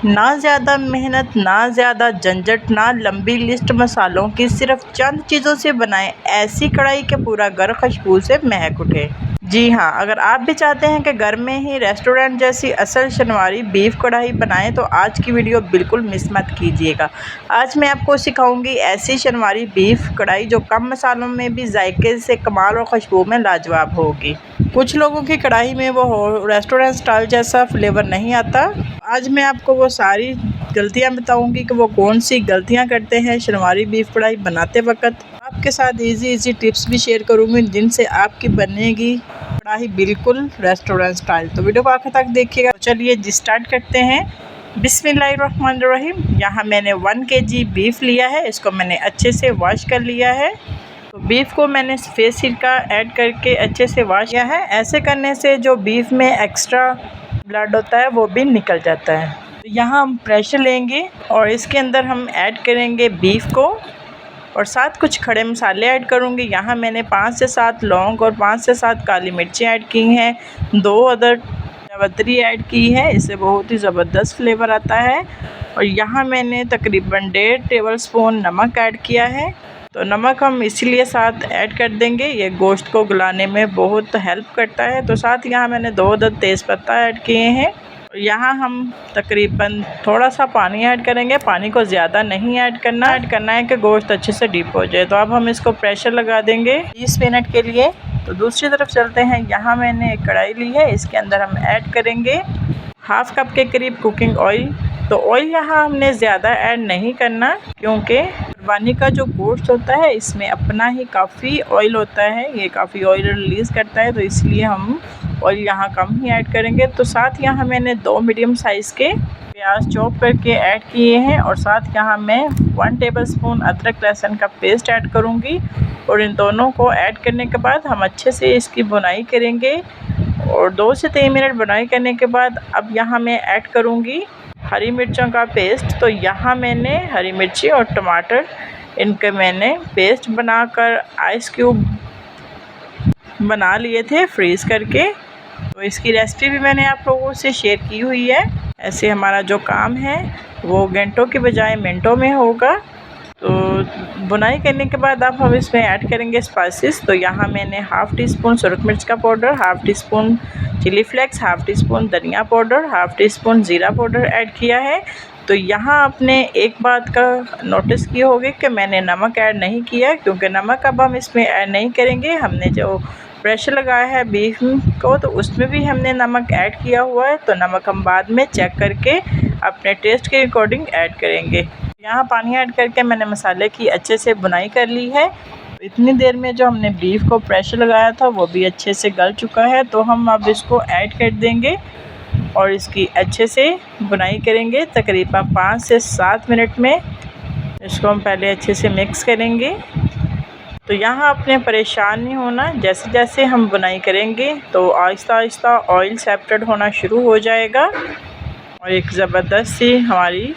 ना ज़्यादा मेहनत, ना ज़्यादा झंझट, ना लंबी लिस्ट मसालों की, सिर्फ चंद चीज़ों से बनाएं ऐसी कढ़ाई के पूरा घर खुशबू से महक उठे। जी हाँ, अगर आप भी चाहते हैं कि घर में ही रेस्टोरेंट जैसी असल शनवारी बीफ कढ़ाई बनाएं तो आज की वीडियो बिल्कुल मिस मत कीजिएगा। आज मैं आपको सिखाऊंगी ऐसी शनवारी बीफ कढ़ाई जो कम मसालों में भी जायके से कमाल और खुशबू में लाजवाब होगी। कुछ लोगों की कढ़ाई में वो रेस्टोरेंट स्टाइल जैसा फ्लेवर नहीं आता। आज मैं आपको वो सारी गलतियां बताऊंगी कि वो कौन सी गलतियां करते हैं शनवारी बीफ कढ़ाई बनाते वक्त। आपके साथ इजी टिप्स भी शेयर करूंगी जिनसे आपकी बनेगी कढ़ाई बिल्कुल रेस्टोरेंट स्टाइल। तो वीडियो को आखिर तक देखिएगा। तो चलिए जी स्टार्ट करते हैं। बिस्मिल्लाहिर्रहमानिर्रहीम। यहाँ मैंने 1 kg बीफ लिया है। इसको मैंने अच्छे से वॉश कर लिया है। तो बीफ को मैंने फेस सिरका ऐड करके अच्छे से वॉश किया है। ऐसे करने से जो बीफ में एक्स्ट्रा ब्लड होता है वो भी निकल जाता है। तो यहाँ हम प्रेशर लेंगे और इसके अंदर हम ऐड करेंगे बीफ को और साथ कुछ खड़े मसाले ऐड करूँगी। यहाँ मैंने 5 से 7 लौंग और 5 से 7 काली मिर्चें ऐड की हैं। 2 अदर जावित्री ऐड की है, इससे बहुत ही ज़बरदस्त फ्लेवर आता है। और यहाँ मैंने तकरीबन 1.5 टेबलस्पून नमक ऐड किया है। तो नमक हम इसलिए साथ ऐड कर देंगे, ये गोश्त को गलाने में बहुत हेल्प करता है। तो साथ यहाँ मैंने 2 अदद तेज़पत्ता ऐड किए हैं। यहाँ हम तकरीबन थोड़ा सा पानी ऐड करेंगे। पानी को ज़्यादा नहीं ऐड करना है कि गोश्त अच्छे से डीप हो जाए। तो अब हम इसको प्रेशर लगा देंगे 20 मिनट के लिए। तो दूसरी तरफ चलते हैं। यहाँ मैंने एक कढ़ाई ली है, इसके अंदर हम ऐड करेंगे 1/2 कप के करीब कुकिंग ऑयल। तो ऑयल यहाँ हमने ज़्यादा ऐड नहीं करना क्योंकि कुर्बानी का जो गोश्त होता है इसमें अपना ही काफ़ी ऑयल होता है, ये काफ़ी ऑयल रिलीज़ करता है। तो इसलिए हम ऑयल यहाँ कम ही ऐड करेंगे। तो साथ यहाँ मैंने 2 मीडियम साइज़ के प्याज चॉप करके ऐड किए हैं और साथ यहाँ मैं 1 टेबलस्पून अदरक लहसुन का पेस्ट ऐड करूँगी। और इन दोनों को ऐड करने के बाद हम अच्छे से इसकी भुनाई करेंगे और 2 से 3 मिनट बुनाई करने के बाद अब यहाँ मैं ऐड करूँगी हरी मिर्चों का पेस्ट। तो यहाँ मैंने हरी मिर्ची और टमाटर इनके मैंने पेस्ट बनाकर आइस क्यूब बना लिए थे फ्रीज़ करके। तो इसकी रेसिपी भी मैंने आप लोगों से शेयर की हुई है। ऐसे हमारा जो काम है वो घंटों के बजाय मिनटों में होगा। तो बुनाई करने के बाद अब हम इसमें ऐड करेंगे स्पाइसेस। तो यहाँ मैंने 1/2 टीस्पून सुरख मिर्च का powder, 1/2 teaspoon chili flakes, 1/2 teaspoon धनिया पाउडर, 1/2 टीस्पून ज़ीरा पाउडर ऐड किया है। तो यहाँ आपने एक बात का नोटिस की होगी कि मैंने नमक ऐड नहीं किया क्योंकि नमक अब हम इसमें ऐड नहीं करेंगे। हमने जो प्रेशर लगाया है बीफ को तो उसमें भी हमने नमक ऐड किया हुआ है। तो नमक हम बाद में चेक करके अपने टेस्ट के अकॉर्डिंग ऐड करेंगे। यहाँ पानी ऐड करके मैंने मसाले की अच्छे से बुनाई कर ली है। इतनी देर में जो हमने बीफ को प्रेशर लगाया था वो भी अच्छे से गल चुका है। तो हम अब इसको ऐड कर देंगे और इसकी अच्छे से बुनाई करेंगे। तकरीबन 5 से 7 मिनट में इसको हम पहले अच्छे से मिक्स करेंगे। तो यहाँ आपने परेशान नहीं होना, जैसे जैसे हम बुनाई करेंगे तो आहिस्ता आहिस्ता ऑयल सेपरेट होना शुरू हो जाएगा और एक ज़बरदस्त सी हमारी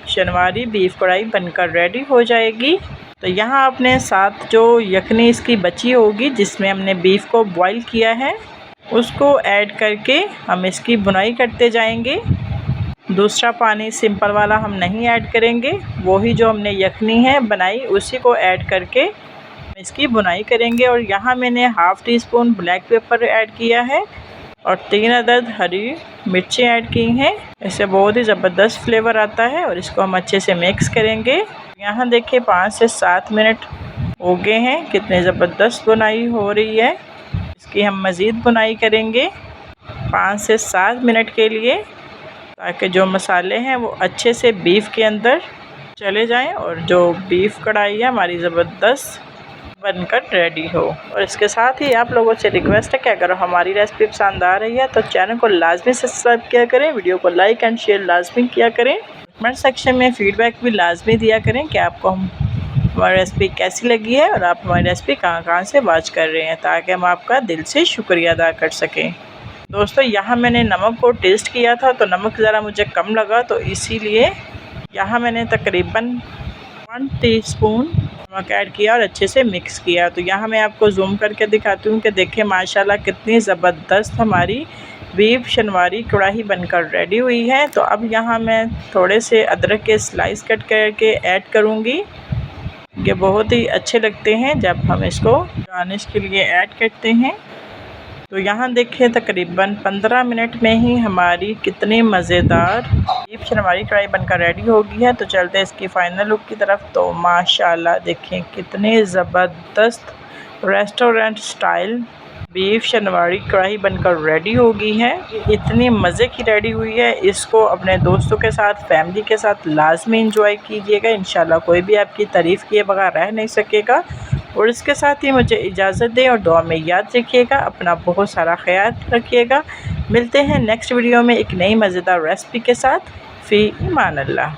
शनवारी बीफ कढ़ाई बनकर रेडी हो जाएगी। तो यहाँ आपने साथ जो यखनी इसकी बची होगी जिसमें हमने बीफ को बॉईल किया है उसको ऐड करके हम इसकी बुनाई करते जाएंगे। दूसरा पानी सिंपल वाला हम नहीं ऐड करेंगे, वही जो हमने यखनी है बनाई उसी को ऐड करके इसकी बुनाई करेंगे। और यहाँ मैंने 1/2 टीस्पून ब्लैक पेपर ऐड किया है और 3 अदद हरी मिर्चें ऐड की हैं। इससे बहुत ही ज़बरदस्त फ्लेवर आता है और इसको हम अच्छे से मिक्स करेंगे। यहाँ देखिए 5 से 7 मिनट हो गए हैं, कितनी ज़बरदस्त बुनाई हो रही है। इसकी हम मज़ीद बुनाई करेंगे 5 से 7 मिनट के लिए ताकि जो मसाले हैं वो अच्छे से बीफ के अंदर चले जाएं और जो बीफ कढ़ाई है हमारी ज़बरदस्त बनकर रेडी हो। और इसके साथ ही आप लोगों से रिक्वेस्ट है कि अगर हमारी रेसिपी पसंद आ रही है तो चैनल को लाजमी सब्सक्राइब किया करें, वीडियो को लाइक एंड शेयर लाजमी किया करें। कमेंट सेक्शन में फ़ीडबैक भी लाजमी दिया करें कि आपको हमारी रेसिपी कैसी लगी है और आप हमारी रेसिपी कहाँ से वॉच कर रहे हैं ताकि हम आपका दिल से शुक्रिया अदा कर सकें। दोस्तों यहाँ मैंने नमक को टेस्ट किया था तो नमक ज़रा मुझे कम लगा, तो इसीलिए यहाँ मैंने तकरीबन 1 टीस्पून नमक ऐड किया और अच्छे से मिक्स किया। तो यहाँ मैं आपको जूम करके दिखाती हूँ कि देखिए माशाल्लाह कितनी ज़बरदस्त हमारी बीफ शनवारी कढ़ाई बनकर रेडी हुई है। तो अब यहाँ मैं थोड़े से अदरक के स्लाइस कट करके ऐड करूँगी। ये बहुत ही अच्छे लगते हैं जब हम इसको गार्निश के लिए ऐड करते हैं। तो यहाँ देखें तकरीबन 15 मिनट में ही हमारी कितनी मज़ेदार बीफ शनवारी कढ़ाई बनकर रेडी हो गई है। तो चलते हैं इसकी फ़ाइनल लुक की तरफ। तो माशाल्लाह देखें कितने ज़बरदस्त रेस्टोरेंट स्टाइल बीफ शनवारी कढ़ाई बनकर रेडी हो गई है। इतनी मज़े की रेडी हुई है, इसको अपने दोस्तों के साथ, फैमिली के साथ लाजमी इंजॉय कीजिएगा। इंशाल्लाह कोई भी आपकी तारीफ़ किए बगैर रह नहीं सकेगा। और इसके साथ ही मुझे इजाज़त दें और दुआ में याद रखिएगा, अपना बहुत सारा ख्याल रखिएगा। मिलते हैं नेक्स्ट वीडियो में एक नई मज़ेदार रेसिपी के साथ। फ़ी ईमान अल्लाह।